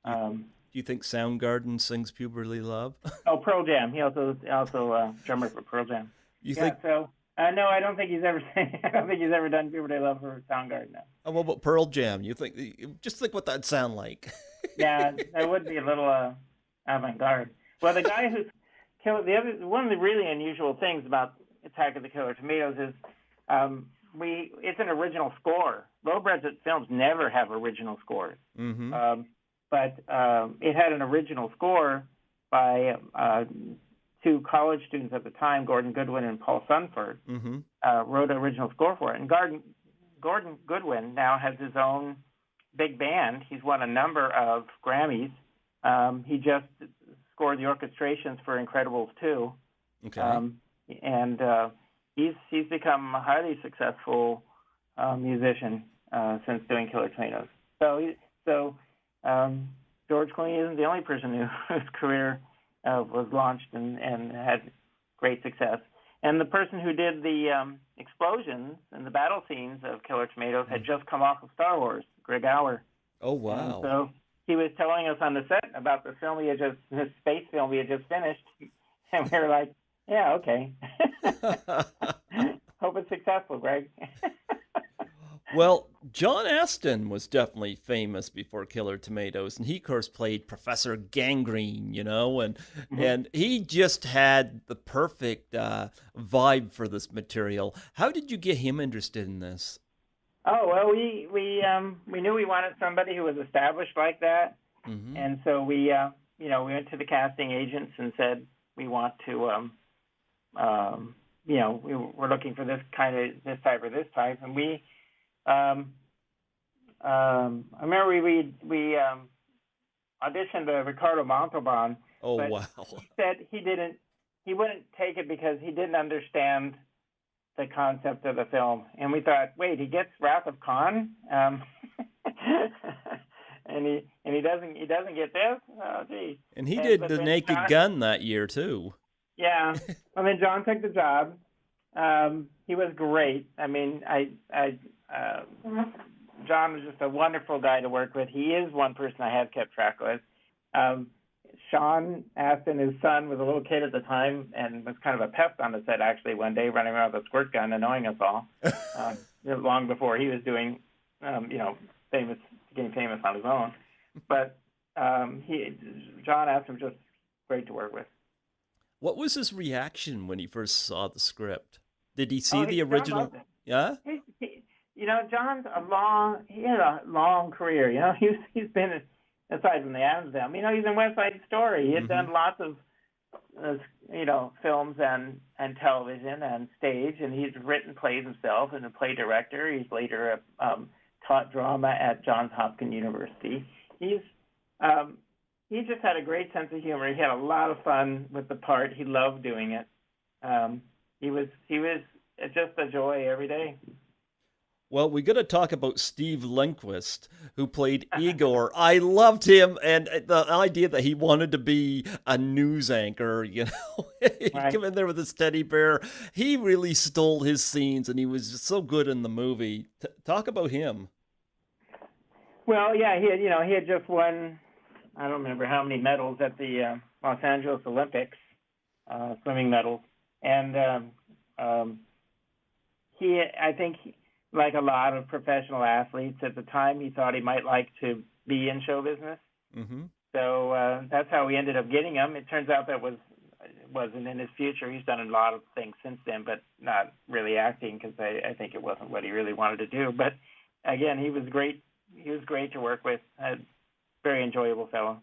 Do you think Soundgarden sings Puberly Love? Pearl Jam. He also drummer for Pearl Jam. You think? So no, I don't think he's ever done Puberly Love for Soundgarden. No. Oh, what about Pearl Jam? You think? Just think what that'd sound like. Yeah, that would be a little avant-garde. Well, the guy who's killed one of the really unusual things about Attack of the Killer Tomatoes is it's an original score. Low-budget films never have original scores. Mm-hmm. But it had an original score by two college students at the time, Gordon Goodwin and Paul Sunford, wrote an original score for it. And Gordon Goodwin now has his own big band. He's won a number of Grammys. He just scored the orchestrations for Incredibles 2. Okay. And he's become a highly successful musician since doing Killer Tomatoes. So George Clooney isn't the only person whose career was launched and had great success. And the person who did the explosions and the battle scenes of Killer Tomatoes had just come off of Star Wars, Greg Auer. Oh, wow. And so he was telling us on the set about the film his space film we had just finished. And we were like, yeah, okay. Hope it's successful, Greg. Well, John Astin was definitely famous before Killer Tomatoes, and he, of course, played Professor Gangrene, and he just had the perfect vibe for this material. How did you get him interested in this? Oh, well, we knew we wanted somebody who was established like that, and so we went to the casting agents and said we want to, we're looking for this type, and we. I remember we auditioned Ricardo Montalban. Oh, but wow. He said he wouldn't take it because he didn't understand the concept of the film. And we thought, wait, he gets Wrath of Khan? And he doesn't get this? Oh, gee. And he did The Naked Gun that year too. Yeah. I mean, John took the job. He was great. I mean, John was just a wonderful guy to work with. He is one person I have kept track with. Sean Astin, his son, was a little kid at the time and was kind of a pest on the set, actually, one day running around with a squirt gun annoying us all, long before he was doing, getting famous on his own. But John Astin was just great to work with. What was his reaction when he first saw the script? Did he see the original? Yeah? John's he had a long career. He's been, aside from the Addams Family, he's in West Side Story. He had done lots of, films and television and stage, and he's written plays himself and a play director. He's later taught drama at Johns Hopkins University. He just had a great sense of humor. He had a lot of fun with the part. He loved doing it. He was just a joy every day. Well, we got to talk about Steve Lindquist, who played Igor. I loved him, and the idea that he wanted to be a news anchor, He'd come in there with his teddy bear. He really stole his scenes, and he was just so good in the movie. Talk about him. Well, yeah, he had just won, I don't remember how many medals at the Los Angeles Olympics, swimming medals, and I think, like a lot of professional athletes at the time, he thought he might like to be in show business. Mm-hmm. So that's how we ended up getting him. It turns out that wasn't in his future. He's done a lot of things since then, but not really acting because I think it wasn't what he really wanted to do. But again, he was great. He was great to work with. A very enjoyable fellow.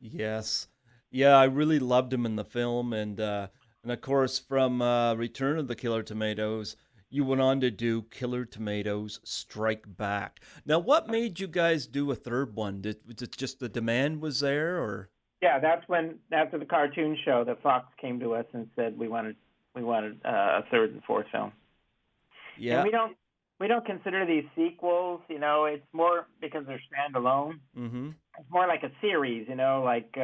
Yes. Yeah, I really loved him in the film. And of course, from Return of the Killer Tomatoes, you went on to do Killer Tomatoes Strike Back. Now, what made you guys do a third one? Was it just the demand was there, or? Yeah, that's when, after the cartoon show, that Fox came to us and said we wanted a third and fourth film. Yeah. And we don't consider these sequels. It's more because they're standalone. Mm-hmm. It's more like a series. Like we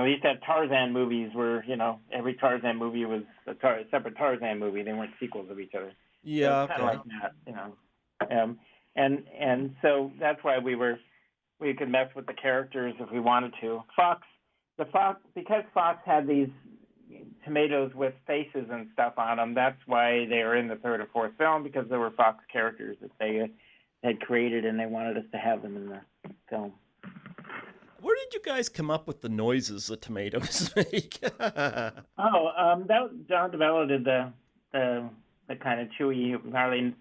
used to have Tarzan movies where every Tarzan movie was a separate Tarzan movie. They weren't sequels of each other. So Yeah, it's kind of okay. like that. And so that's why we could mess with the characters if we wanted to. Because Fox had these tomatoes with faces and stuff on them. That's why they were in the third or fourth film, because there were Fox characters that they had created, and they wanted us to have them in the film. Where did you guys come up with the noises the tomatoes make? John developed the kind of chewy, gnarly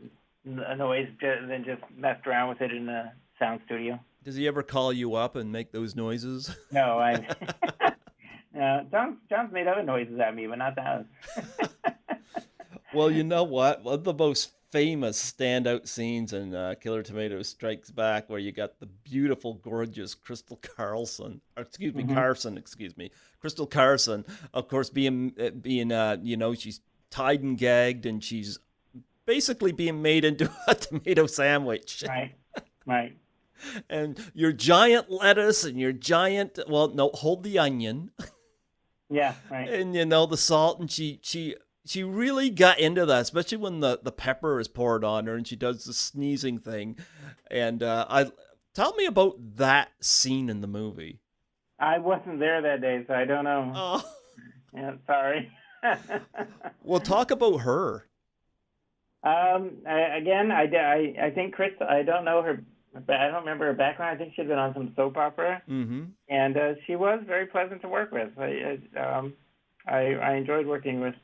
noise, and then just messed around with it in the sound studio. Does he ever call you up and make those noises? No, John's made other noises at me, but not that. Well, you know what? One of the most famous standout scenes in Killer Tomatoes Strikes Back, where you got the beautiful, gorgeous Crystal Carson, Crystal Carson, of course, being she's tied and gagged, and she's basically being made into a tomato sandwich. Right. And your giant lettuce and your giant, hold the onion. Yeah, right. And the salt, and she really got into that, especially when the pepper is poured on her and she does the sneezing thing. And tell me about that scene in the movie. I wasn't there that day, so I don't know. Oh. Yeah, sorry. Well, talk about her. I think Chris, I don't know her, I don't remember her background. I think she'd been on some soap opera. Mm-hmm. And she was very pleasant to work with. I enjoyed working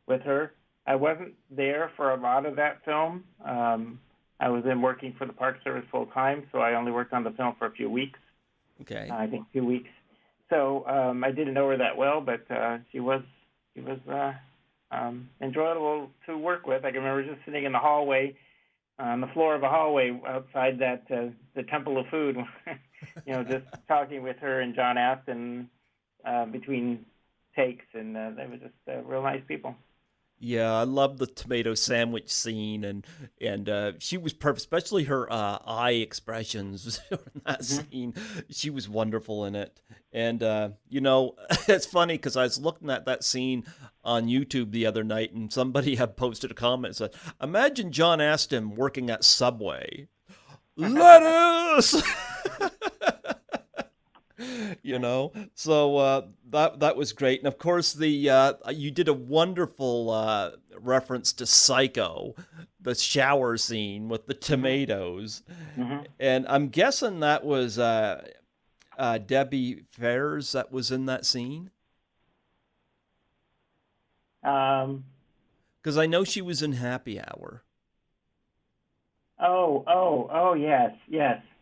with her. I wasn't there for a lot of that film. I was working for the Park Service full time, so I only worked on the film for a few weeks. Okay. I think 2 weeks. So I didn't know her that well, but she was enjoyable to work with. I can remember just sitting in the hallway, on the floor of a hallway outside that the Temple of Food, just talking with her and John Astin between takes, and they were just real nice people. Yeah, I love the tomato sandwich scene, and she was perfect, especially her eye expressions in that scene. She was wonderful in it. And, it's funny because I was looking at that scene on YouTube the other night, and somebody had posted a comment that said, imagine John Astin working at Subway. Lettuce! So that was great. And of course, you did a wonderful reference to Psycho, the shower scene with the tomatoes. Mm-hmm. And I'm guessing that was Debbie Ferris that was in that scene. Because I know she was in Happy Hour. Oh, yes.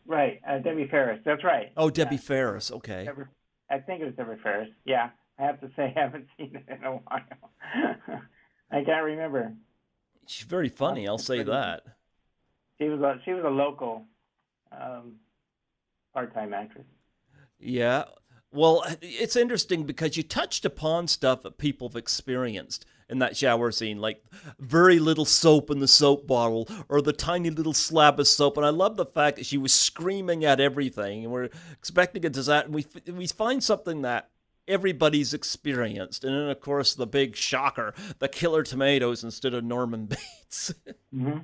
Right, Debbie Ferris. That's right. Oh, Debbie Ferris. Okay. I think it was Debbie Ferris. Yeah, I have to say I haven't seen it in a while. I can't remember. She's very funny. I'll say that. She was a local part-time actress. Yeah. Well, it's interesting because you touched upon stuff that people have experienced in that shower scene, like very little soap in the soap bottle or the tiny little slab of soap. And I love the fact that she was screaming at everything, and we're expecting a disaster. We find something that everybody's experienced. And then, of course, the big shocker, the killer tomatoes instead of Norman Bates. Mm-hmm.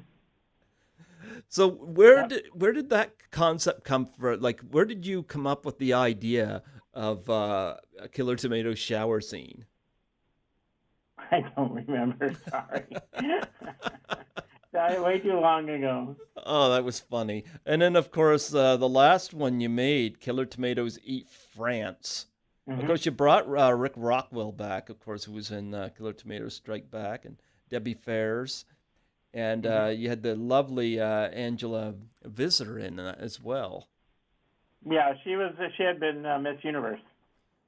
So where did that concept come from? Like, where did you come up with the idea of a killer tomato shower scene? I don't remember. Sorry. Sorry, way too long ago. Oh, that was funny. And then, of course, the last one you made, Killer Tomatoes Eat France. Mm-hmm. Of course, you brought Rick Rockwell back, of course, who was in Killer Tomatoes Strike Back, and Debbie Ferris. And you had the lovely Angela Visitor in that as well. Yeah, she had been Miss Universe.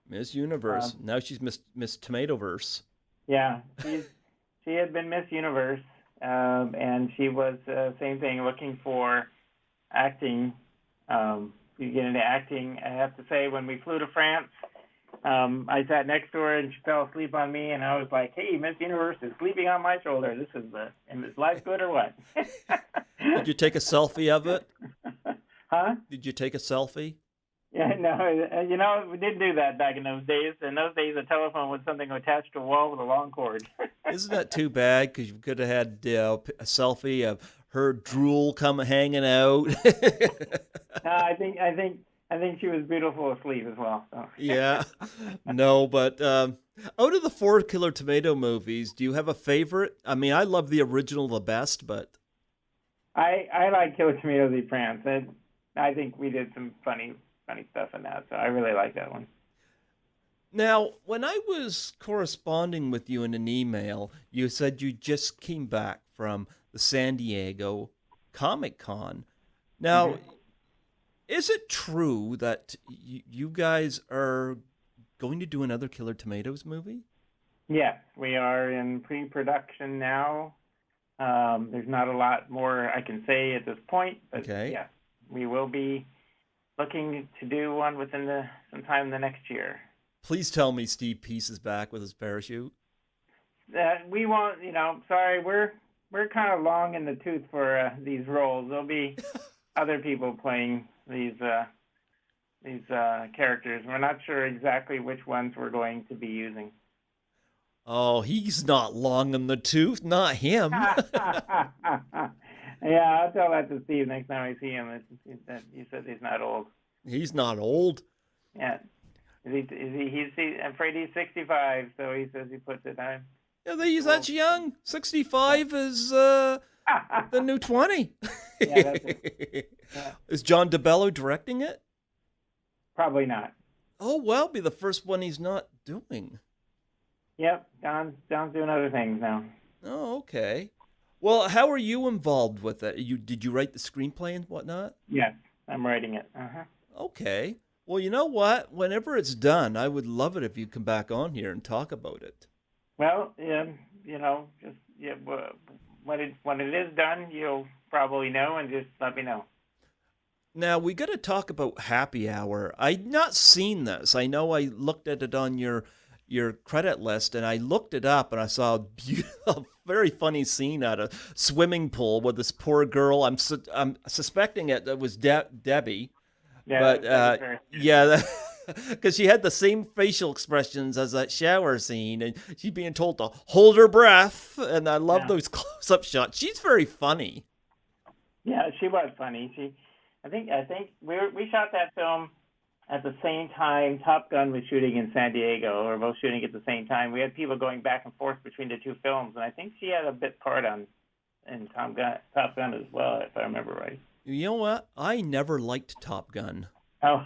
Miss Universe. Now she's Miss Tomatoverse. Yeah, she had been Miss Universe, and she was same thing, looking for acting. You get into acting. I have to say, when we flew to France, I sat next to her and she fell asleep on me, and I was like, "Hey, Miss Universe is sleeping on my shoulder. Is life good or what?" Did you take a selfie of it? Huh? Did you take a selfie? Yeah, no, we didn't do that back in those days. In those days, a telephone was something attached to a wall with a long cord. Isn't that too bad? Because you could have had a selfie of her drool hanging out. No, I think she was beautiful asleep as well. So. Yeah, no, but out of the four Killer Tomato movies, do you have a favorite? I mean, I love the original the best, but I like Killer Tomatoes Eat France. I think we did some funny stuff in that, so I really like that one. now when I was corresponding with you in an email, you said you just came back from the San Diego Comic Con. Now, Mm-hmm. is it true that you guys are going to do another Killer Tomatoes movie? Yes, we are in pre-production now. There's not a lot more I can say at this point, but Okay. yeah, we will be looking to do one within sometime in the next year. Please tell me Steve Peace is back with his parachute. We won't, sorry, we're kind of long in the tooth for these roles. There'll be other people playing these characters. We're not sure exactly which ones we're going to be using. Oh, he's not long in the tooth, not him. Yeah, I'll tell that to Steve next time I see him. That he says he's not old. He's not old. Yeah, I'm afraid he's 65, so he says he puts it on. Yeah, that's young. 65 is the new 20. Yeah, that's it. Yeah. Is John DeBello directing it? Probably not. Oh, well, be the first one he's not doing. Yep, John's doing other things now. Oh, okay. Well, how are you involved with it? Did you write the screenplay and whatnot? Yes, I'm writing it. Okay. Well, you know what? Whenever it's done, I would love it if you come back on here and talk about it. Well, when it is done, you'll probably know, and just let me know. Now, we got to talk about Happy Hour. I'd not seen this. I know I looked at it on your credit list, and I looked it up, and I saw a beautiful, very funny scene at a swimming pool with this poor girl. I'm suspecting it was Debbie. Yeah, But yeah, because she had the same facial expressions as that shower scene, and she's being told to hold her breath. And I love those close-up shots. She's very funny. Yeah, she was funny. I think we shot that film at the same time Top Gun was shooting in San Diego. We were both shooting at the same time. We had people going back and forth between the two films, and I think she had a bit part in Top Gun as well, if I remember right. You know what? I never liked Top Gun. Oh.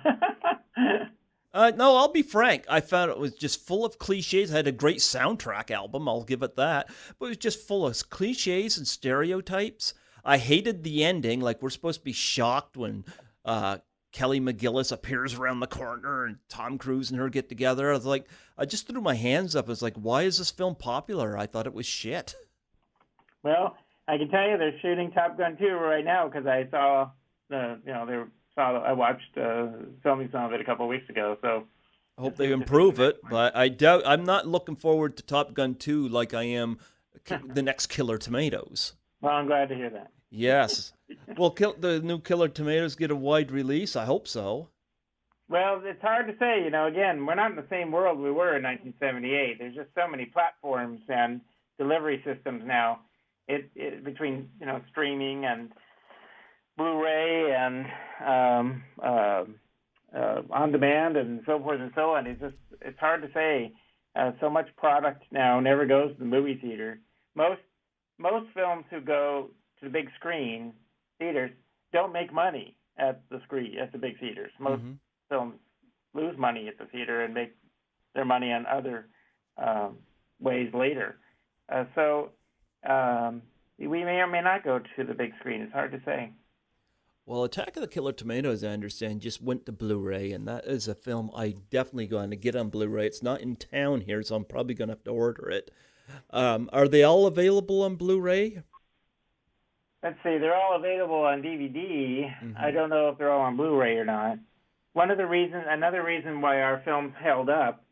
No, I'll be frank. I found it was just full of cliches. It had a great soundtrack album, I'll give it that. But it was just full of cliches and stereotypes. I hated the ending. Like, we're supposed to be shocked when Kelly McGillis appears around the corner and Tom Cruise and her get together. I was like, I just threw my hands up. I was like, why is this film popular? I thought it was shit. Well, I can tell you they're shooting Top Gun 2 right now because I saw I watched filming some of it a couple of weeks ago. So I hope they improve it, but I'm not looking forward to Top Gun 2 like I am the next Killer Tomatoes. Well, I'm glad to hear that. Yes. Will the new Killer Tomatoes get a wide release? I hope so. Well, it's hard to say. Again, we're not in the same world we were in 1978. There's just so many platforms and delivery systems now. Between streaming and Blu-ray and on demand and so forth and so on. It's hard to say. So much product now never goes to the movie theater. Most films who go to the big screen theaters don't make money at the big theaters. Most films lose money at the theater and make their money on other ways later. We may or may not go to the big screen. It's hard to say. Well, Attack of the Killer Tomatoes, I understand, just went to Blu-ray, and that is a film I definitely going to get on Blu-ray. It's not in town here, so I'm probably going to have to order it. Are they all available on Blu-ray? Let's see. They're all available on DVD. I don't know if they're all on Blu-ray or not. another reason why our films held up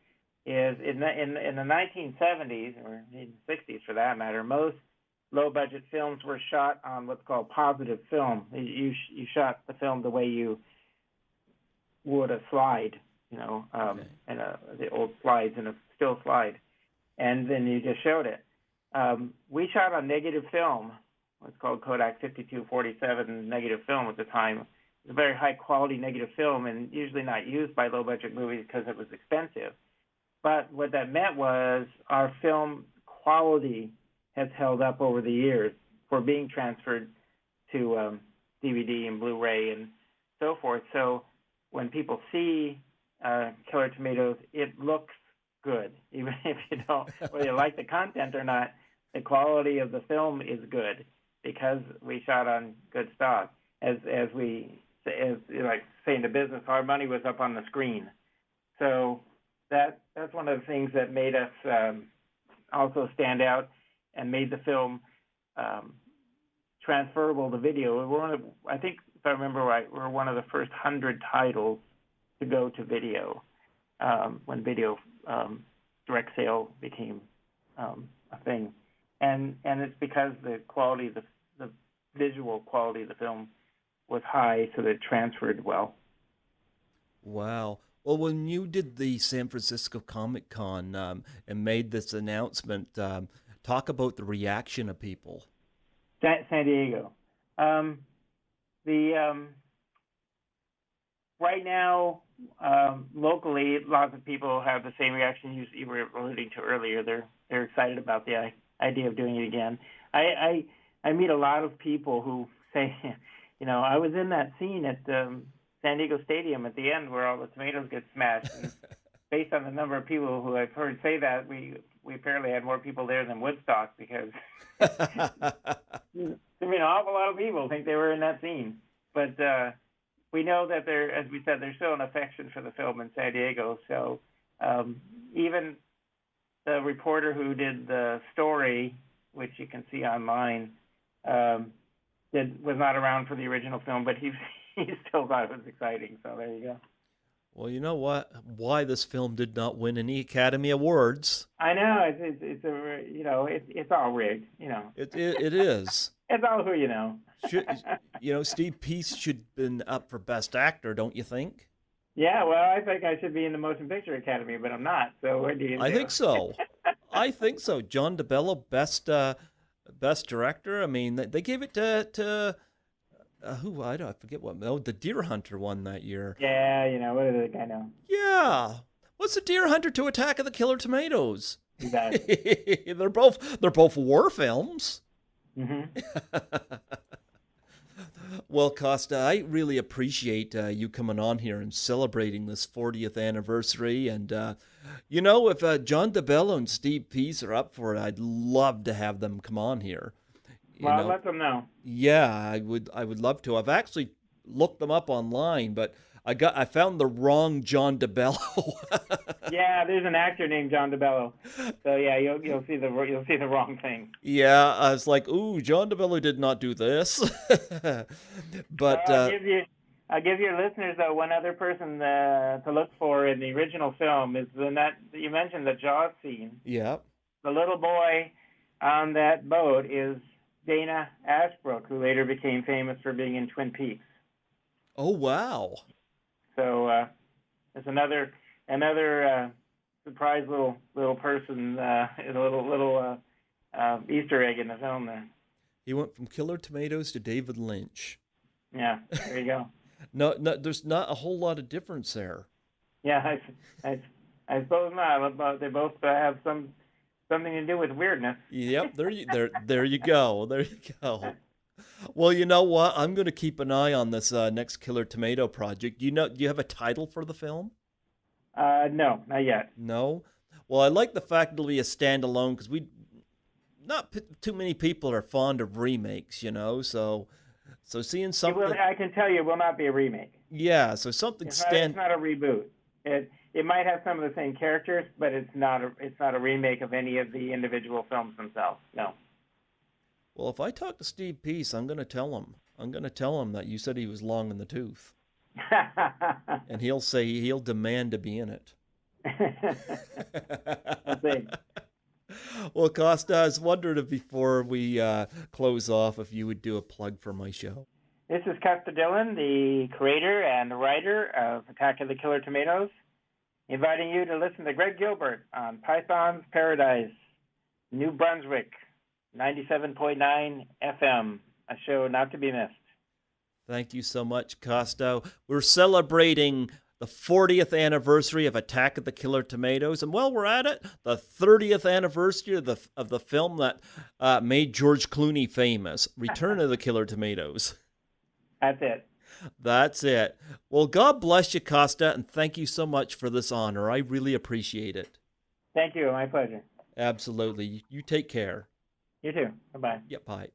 is in the 1970s or in the 60s for that matter, most low budget films were shot on what's called positive film. You shot the film the way you would a slide, Okay. and the old slides in a still slide, and then you just showed it. We shot on negative film, what's called Kodak 5247 negative film at the time. It was a very high quality negative film and usually not used by low budget movies because it was expensive. But what that meant was our film quality has held up over the years for being transferred to DVD and Blu-ray and so forth. So when people see Killer Tomatoes, it looks good, even if you don't, whether you like the content or not. The quality of the film is good because we shot on good stock. As like say in the business, our money was up on the screen. So that's one of the things that made us also stand out and made the film transferable to video. I think if I remember right, we're one of the first 100 titles to go to video when video direct sale became a thing. And it's because the quality, the visual quality of the film was high, so that it transferred well. Wow. Well, when you did the San Francisco Comic Con and made this announcement, talk about the reaction of people. San Diego. Right now, locally, lots of people have the same reaction you were alluding to earlier. They're excited about the idea of doing it again. I meet a lot of people who say, I was in that scene at San Diego Stadium at the end where all the tomatoes get smashed. And based on the number of people who I've heard say that, we apparently had more people there than Woodstock because an awful lot of people think they were in that scene. But we know that as we said, there's still an affection for the film in San Diego. So even the reporter who did the story, which you can see online, was not around for the original film, but he still thought it was exciting. So there you go. Well, you know what? Why this film did not win any Academy Awards? I know it's all rigged. It is. It's all who you know. Steve Peace should have been up for Best Actor, don't you think? Yeah, well, I think I should be in the Motion Picture Academy, but I'm not. So what do you do? I think so. I think so. John DeBello, Best Director. I mean, they gave it to I forget what. Oh, the Deer Hunter won that year. Yeah, what did the guy know? Yeah. What's the Deer Hunter to Attack of the Killer Tomatoes? Exactly. They're both war films. Mm-hmm. Well, Costa, I really appreciate you coming on here and celebrating this 40th anniversary. And, if John DeBello and Steve Peace are up for it, I'd love to have them come on here. Well, let them know. Yeah, I would love to. I've actually looked them up online, but I found the wrong John DeBello. Yeah, there's an actor named John DeBello. So yeah, you'll see the wrong thing. Yeah, I was like, ooh, John DeBello did not do this. But I'll give your listeners though one other person to look for in the original film is that you mentioned the Jaws scene. Yeah. The little boy on that boat is Dana Ashbrook, who later became famous for being in Twin Peaks. Oh wow. So there's another surprise little person, a little Easter egg in the film there. He went from Killer Tomatoes to David Lynch. Yeah, there you go. No, there's not a whole lot of difference there. Yeah, I suppose not. But they both have something to do with weirdness. Yep, there you go. There you go. Well, you know what? I'm going to keep an eye on this next Killer Tomato project. Do you have a title for the film? No, not yet. No? Well, I like the fact it'll be a standalone because not too many people are fond of remakes, so seeing something. I can tell you, it will not be a remake. Yeah, so something It's not a reboot. It might have some of the same characters, but it's not a remake of any of the individual films themselves. No. Well, if I talk to Steve Peace, I'm going to tell him that you said he was long in the tooth. And he'll demand to be in it. We'll see. Well, Costa, I was wondering if before we close off, if you would do a plug for my show. This is Costa Dillon, the creator and writer of Attack of the Killer Tomatoes, inviting you to listen to Greg Gilbert on Python's Paradise, New Brunswick, 97.9 FM, a show not to be missed. Thank you so much, Costa. We're celebrating the 40th anniversary of Attack of the Killer Tomatoes, and while we're at it, the 30th anniversary of the film that made George Clooney famous, Return of the Killer Tomatoes. That's it. That's it. Well, God bless you, Costa, and thank you so much for this honor. I really appreciate it. Thank you. My pleasure. Absolutely. You take care. You too. Bye-bye. Yep, bye.